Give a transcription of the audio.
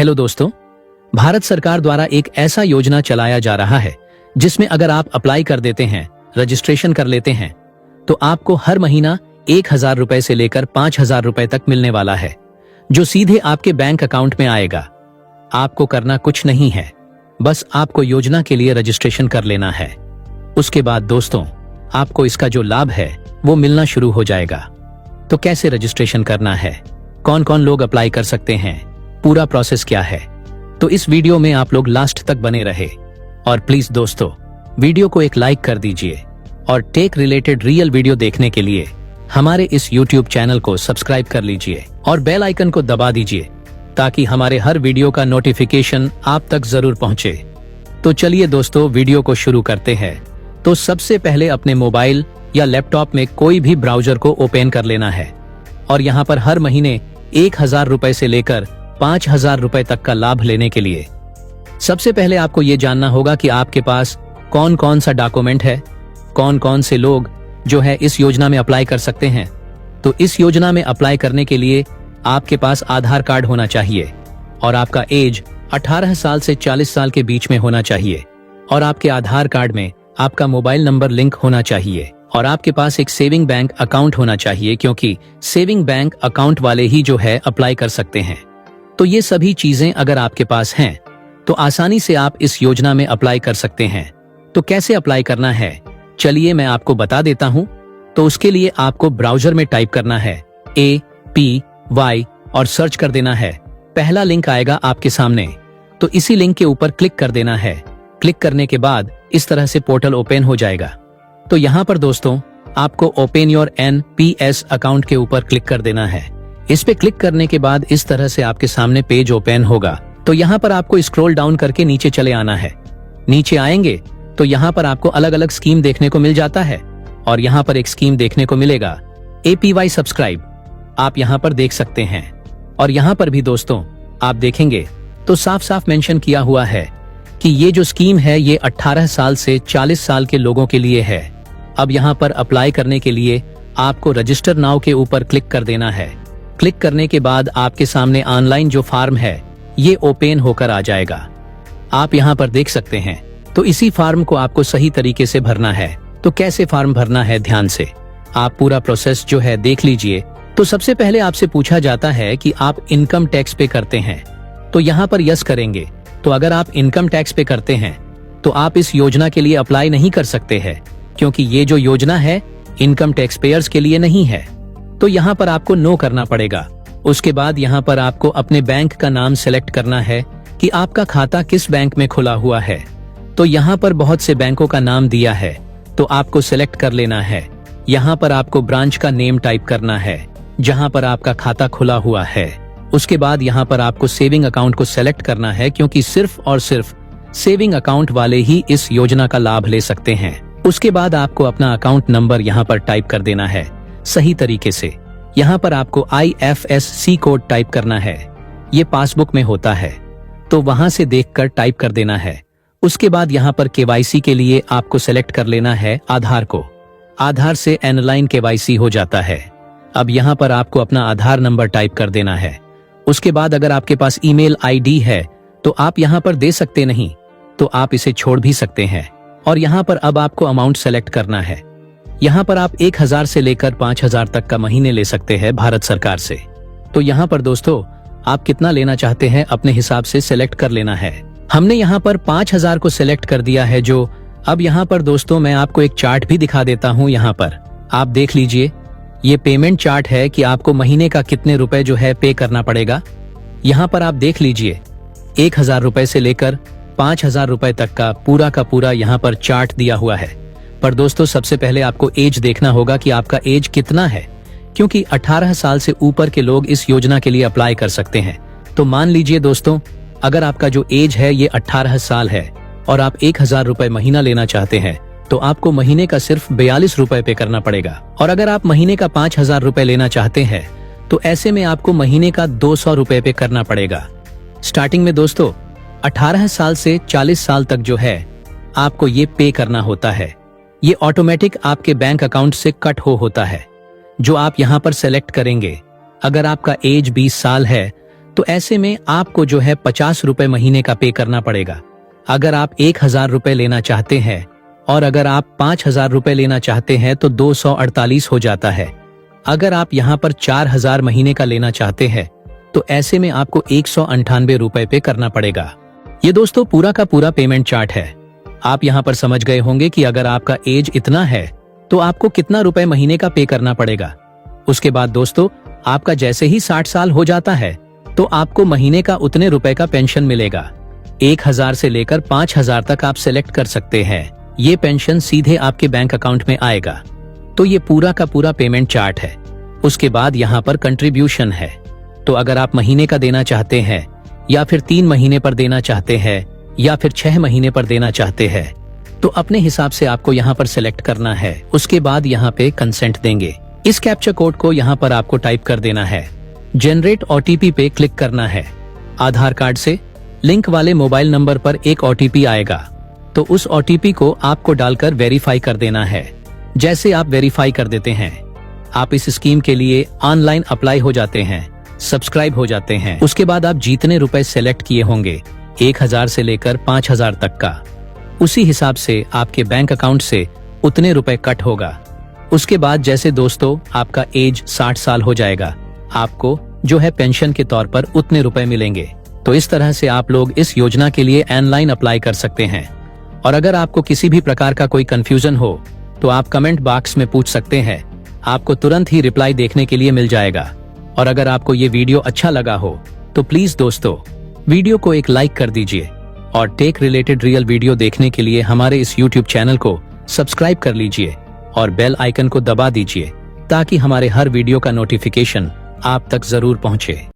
Hello दोस्तों, भारत सरकार द्वारा एक ऐसा योजना चलाया जा रहा है जिसमें अगर आप अप्लाई कर देते हैं, रजिस्ट्रेशन कर लेते हैं, तो आपको हर महीना 1,000 रुपए से लेकर 5,000 रुपए तक मिलने वाला है, जो सीधे आपके बैंक अकाउंट में आएगा। आपको करना कुछ नहीं है, बस आपको योजना के लिए रजिस्ट्रेशन कर लेना है। उसके बाद दोस्तों, आपको इसका जो लाभ है वो मिलना शुरू हो जाएगा। तो कैसे रजिस्ट्रेशन करना है, कौन कौन लोग अप्लाई कर सकते हैं, पूरा प्रोसेस क्या है, तो इस वीडियो में आप लोग लास्ट तक बने रहे। और प्लीज दोस्तों, वीडियो को एक लाइक कर दीजिए और टेक रिलेटेड रियल वीडियो देखने के लिए हमारे इस YouTube चैनल को सब्सक्राइब कर लीजिए और बेल आइकन को दबा दीजिए ताकि हमारे हर वीडियो का नोटिफिकेशन आप तक जरूर पहुंचे। तो चलिए दोस्तों, वीडियो को शुरू करते हैं। तो सबसे पहले अपने मोबाइल या लैपटॉप में कोई भी ब्राउजर को ओपन कर लेना है और यहाँ पर हर महीने 1,000 रुपए से लेकर 5,000 रुपए तक का लाभ लेने के लिए सबसे पहले आपको ये जानना होगा कि आपके पास कौन कौन सा डॉक्यूमेंट है, कौन कौन से लोग जो है इस योजना में अप्लाई कर सकते हैं। तो इस योजना में अप्लाई करने के लिए आपके पास आधार कार्ड होना चाहिए और आपका एज 18 साल से 40 साल के बीच में होना चाहिए और आपके आधार कार्ड में आपका मोबाइल नंबर लिंक होना चाहिए और आपके पास एक सेविंग बैंक अकाउंट होना चाहिए, क्योंकि सेविंग बैंक अकाउंट वाले ही जो है अप्लाई कर सकते हैं। तो ये सभी चीजें अगर आपके पास हैं तो आसानी से आप इस योजना में अप्लाई कर सकते हैं। तो कैसे अप्लाई करना है, चलिए मैं आपको बता देता हूं। तो उसके लिए आपको ब्राउजर में टाइप करना है APY और सर्च कर देना है। पहला लिंक आएगा आपके सामने, तो इसी लिंक के ऊपर क्लिक कर देना है। क्लिक करने के बाद इस तरह से पोर्टल ओपन हो जाएगा। तो यहाँ पर दोस्तों, आपको ओपन योर NPS अकाउंट के ऊपर क्लिक कर देना है। इस पे क्लिक करने के बाद इस तरह से आपके सामने पेज ओपन होगा। तो यहाँ पर आपको स्क्रॉल डाउन करके नीचे चले आना है। नीचे आएंगे तो यहाँ पर आपको अलग अलग स्कीम देखने को मिल जाता है और यहाँ पर एक स्कीम देखने को मिलेगा APY सब्सक्राइब, आप यहाँ पर देख सकते हैं। और यहाँ पर भी दोस्तों आप देखेंगे तो साफ साफ मेंशन किया हुआ है कि ये जो स्कीम है ये 18 साल से 40 साल के लोगों के लिए है। अब यहाँ पर अप्लाई करने के लिए आपको रजिस्टर नाउ के ऊपर क्लिक कर देना है। क्लिक करने के बाद आपके सामने ऑनलाइन जो फॉर्म है ये ओपन होकर आ जाएगा। आप यहाँ पर देख सकते हैं। तो इसी फॉर्म को आपको सही तरीके से भरना है। तो कैसे फॉर्म भरना है, ध्यान से आप पूरा प्रोसेस जो है देख लीजिए। तो सबसे पहले आपसे पूछा जाता है कि आप इनकम टैक्स पे करते हैं, तो यहाँ पर यस करेंगे। तो अगर आप इनकम टैक्स पे करते हैं तो आप इस योजना के लिए अप्लाई नहीं कर सकते हैं, क्योंकि ये जो योजना है इनकम टैक्स पेयर्स के लिए नहीं है। तो यहाँ पर आपको नो करना पड़ेगा। उसके बाद यहाँ पर आपको अपने बैंक का नाम सेलेक्ट करना है कि आपका खाता किस बैंक में खुला हुआ है। तो यहाँ पर बहुत से बैंकों का नाम दिया है, तो आपको सेलेक्ट कर लेना है। यहाँ पर आपको ब्रांच का नेम टाइप करना है जहाँ पर आपका खाता खुला हुआ है। उसके बाद यहाँ पर आपको सेविंग अकाउंट को सेलेक्ट करना है, क्योंकि सिर्फ और सिर्फ सेविंग अकाउंट वाले ही इस योजना का लाभ ले सकते हैं। उसके बाद आपको अपना अकाउंट नंबर यहाँ पर टाइप कर देना है सही तरीके से। यहाँ पर आपको IFSC कोड टाइप करना है, ये पासबुक में होता है, तो वहां से देखकर टाइप कर देना है। उसके बाद यहाँ पर KYC के लिए आपको सेलेक्ट कर लेना है आधार को। आधार से ऑनलाइन KYC हो जाता है। अब यहाँ पर आपको अपना आधार नंबर टाइप कर देना है। उसके बाद अगर आपके पास ईमेल ID है तो आप यहाँ पर दे सकते नहीं, तो आप इसे छोड़ भी सकते हैं। और यहाँ पर अब आपको अमाउंट सेलेक्ट करना है। यहाँ पर आप 1,000 से लेकर 5,000 तक का महीने ले सकते हैं भारत सरकार से। तो यहाँ पर दोस्तों आप कितना लेना चाहते हैं अपने हिसाब से सेलेक्ट कर लेना है। हमने यहाँ पर 5,000 को सेलेक्ट कर दिया है। जो अब यहाँ पर दोस्तों मैं आपको एक चार्ट भी दिखा देता हूँ। यहाँ पर आप देख लीजिए, ये पेमेंट चार्ट है कि आपको महीने का कितने रुपए जो है पे करना पड़ेगा। यहाँ पर आप देख लीजिए 1,000 रुपए से लेकर 5,000 रुपए तक का पूरा यहाँ पर चार्ट दिया हुआ है। पर दोस्तों सबसे पहले आपको एज देखना होगा कि आपका एज कितना है, क्योंकि 18 साल से ऊपर के लोग इस योजना के लिए अप्लाई कर सकते हैं। तो मान लीजिए दोस्तों, अगर आपका जो एज है ये 18 साल है और आप 1,000 रुपए महीना लेना चाहते हैं, तो आपको महीने का सिर्फ 42 रुपए पे करना पड़ेगा। और अगर आप महीने का 5,000 रुपए लेना चाहते हैं तो ऐसे में आपको महीने का 200 रुपए पे करना पड़ेगा। स्टार्टिंग में दोस्तों 18 साल से 40 साल तक जो है आपको ये पे करना होता है। ये ऑटोमेटिक आपके बैंक अकाउंट से कट होता है, जो आप यहाँ पर सेलेक्ट करेंगे। अगर आपका एज 20 साल है तो ऐसे में आपको जो है 50 रुपए महीने का पे करना पड़ेगा। अगर आप 1000 रुपए लेना चाहते हैं और अगर आप 5000 रुपए लेना चाहते हैं तो 248 हो जाता है। अगर आप यहाँ पर 4000 महीने का लेना चाहते हैं तो ऐसे में आपको 198 रुपए पे करना पड़ेगा। ये दोस्तों पूरा का पूरा पेमेंट चार्ट है। आप यहाँ पर समझ गए होंगे कि अगर आपका एज इतना है तो आपको कितना रुपए महीने का पे करना पड़ेगा। उसके बाद दोस्तों आपका जैसे ही 60 साल हो जाता है तो आपको महीने का उतने रुपए का पेंशन मिलेगा। 1000 से लेकर 5000 तक आप सिलेक्ट कर सकते हैं। ये पेंशन सीधे आपके बैंक अकाउंट में आएगा। तो ये पूरा का पूरा पेमेंट चार्ट है। उसके बाद यहाँ पर कंट्रीब्यूशन है। तो अगर आप महीने का देना चाहते हैं या फिर 3 महीने पर देना चाहते हैं या फिर 6 महीने पर देना चाहते हैं तो अपने हिसाब से आपको यहाँ पर सिलेक्ट करना है। उसके बाद यहाँ पे कंसेंट देंगे। इस कैप्चा कोड को यहाँ पर आपको टाइप कर देना है। जनरेट ओटीपी पे क्लिक करना है। आधार कार्ड से लिंक वाले मोबाइल नंबर पर एक ओटीपी आएगा तो उस ओटीपी को आपको डालकर वेरीफाई कर देना है। जैसे आप वेरीफाई कर देते हैं आप इस स्कीम के लिए ऑनलाइन अप्लाई हो जाते हैं, सब्सक्राइब हो जाते हैं। उसके बाद आप जितने रुपए सेलेक्ट किए होंगे 1000 से लेकर 5000 तक का, उसी हिसाब से आपके बैंक अकाउंट से उतने रुपए कट होगा। उसके बाद जैसे दोस्तों आपका एज 60 साल हो जाएगा आपको जो है पेंशन के तौर पर उतने रुपए मिलेंगे। तो इस तरह से आप लोग इस योजना के लिए ऑनलाइन अप्लाई कर सकते हैं। और अगर आपको किसी भी प्रकार का कोई कंफ्यूजन हो तो आप कमेंट बॉक्स में पूछ सकते हैं, आपको तुरंत ही रिप्लाई देखने के लिए मिल जाएगा। और अगर आपको ये वीडियो अच्छा लगा हो तो प्लीज दोस्तों वीडियो को एक लाइक कर दीजिए और टेक रिलेटेड रियल वीडियो देखने के लिए हमारे इस YouTube चैनल को सब्सक्राइब कर लीजिए और बेल आइकन को दबा दीजिए ताकि हमारे हर वीडियो का नोटिफिकेशन आप तक जरूर पहुंचे।